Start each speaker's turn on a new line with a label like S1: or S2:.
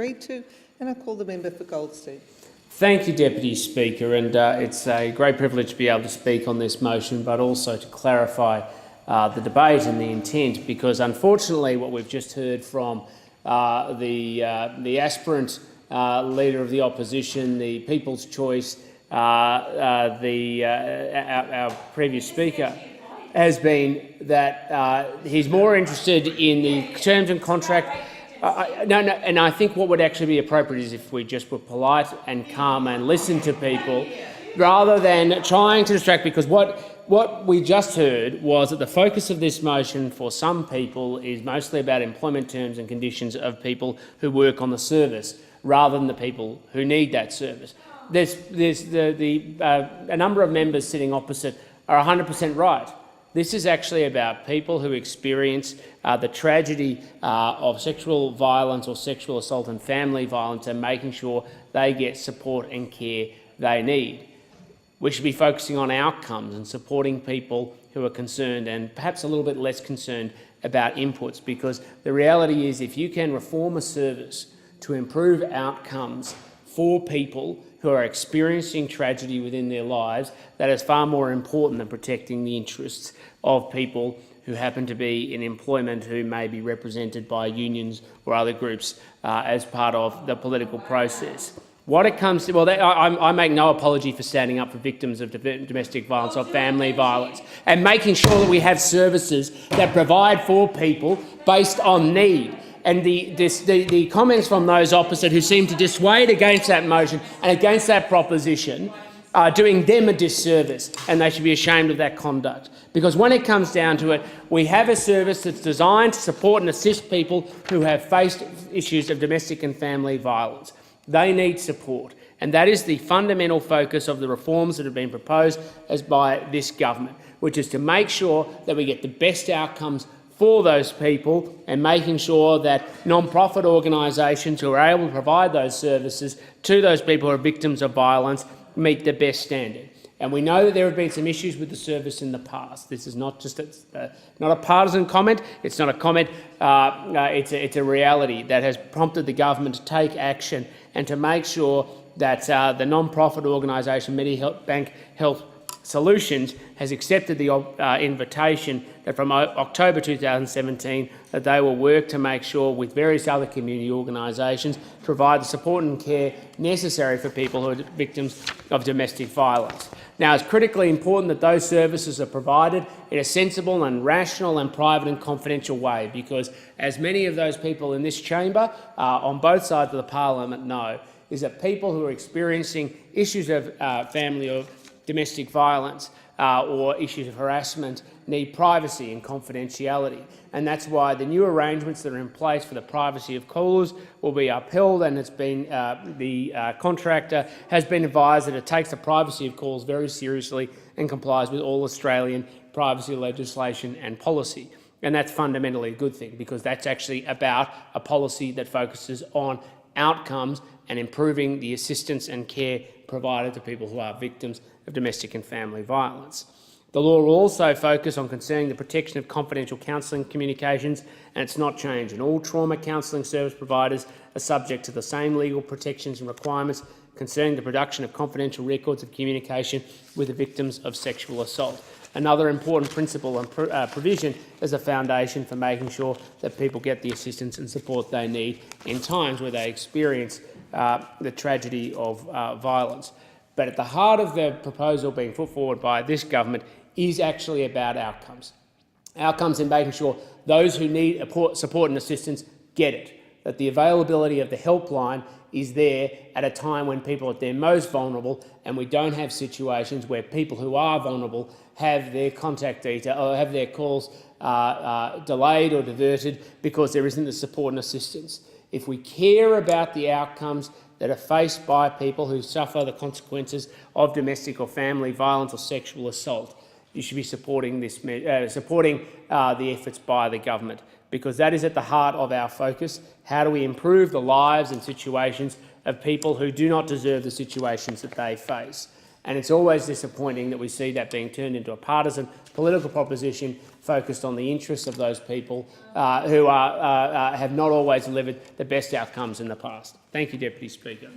S1: agreed to, and I call the member for Goldstein.
S2: Thank you, Deputy Speaker, and it's a great privilege to be able to speak on this motion, but also to clarify the debate and the intent, because unfortunately what we've just heard from the aspirant Leader of the Opposition, the People's Choice, our previous Speaker, has been that he's more interested in the terms and contract. And I think what would actually be appropriate is if we just were polite and calm and listened to people, rather than trying to distract, because what we just heard was that the focus of this motion for some people is mostly about employment terms and conditions of people who work on the service, rather than the people who need that service. A number of members sitting opposite are 100% right. This is actually about people who experience the tragedy of sexual violence or sexual assault and family violence, and making sure they get support and care they need. We should be focusing on outcomes and supporting people who are concerned, and perhaps a little bit less concerned about inputs, because the reality is if you can reform a service to improve outcomes for people who are experiencing tragedy within their lives, that is far more important than protecting the interests of people who happen to be in employment, who may be represented by unions or other groups as part of the political process. What it comes to, I make no apology for standing up for victims of domestic violence or family violence, and making sure that we have services that provide for people based on need. And the comments from those opposite who seem to dissuade against that motion and against that proposition are doing them a disservice, and they should be ashamed of that conduct. Because when it comes down to it, we have a service that's designed to support and assist people who have faced issues of domestic and family violence. They need support, and that is the fundamental focus of the reforms that have been proposed by this government, which is to make sure that we get the best outcomes for those people, and making sure that non-profit organisations who are able to provide those services to those people who are victims of violence meet the best standard. And we know that there have been some issues with the service in the past. This is not just not a partisan comment. It's not a comment. It's a reality that has prompted the government to take action and to make sure that the non-profit organisation Medibank Health Solutions has accepted the invitation that from October 2017 that they will work to make sure, with various other community organisations, provide the support and care necessary for people who are victims of domestic violence. Now, it's critically important that those services are provided in a sensible and rational and private and confidential way, because as many of those people in this chamber on both sides of the parliament know, is that people who are experiencing issues of family or domestic violence or issues of harassment need privacy and confidentiality. And that's why the new arrangements that are in place for the privacy of callers will be upheld, and it's been the contractor has been advised that it takes the privacy of calls very seriously and complies with all Australian privacy legislation and policy. And that's fundamentally a good thing, because that's actually about a policy that focuses on outcomes and improving the assistance and care provided to people who are victims of domestic and family violence. The law will also focus on concerning the protection of confidential counselling communications, and it's not changed. And all trauma counselling service providers are subject to the same legal protections and requirements concerning the production of confidential records of communication with the victims of sexual assault. Another important principle and provision as a foundation for making sure that people get the assistance and support they need in times where they experience the tragedy of violence. But at the heart of the proposal being put forward by this government is actually about outcomes. Outcomes in making sure those who need support and assistance get it, that the availability of the helpline is there at a time when people are at their most vulnerable, and we don't have situations where people who are vulnerable have their contact data or have their calls delayed or diverted because there isn't the support and assistance. If we care about the outcomes that are faced by people who suffer the consequences of domestic or family violence or sexual assault, you should be supporting the efforts by the government, because that is at the heart of our focus. How do we improve the lives and situations of people who do not deserve the situations that they face? And it's always disappointing that we see that being turned into a partisan political proposition focused on the interests of those people who have not always delivered the best outcomes in the past. Thank you, Deputy Speaker.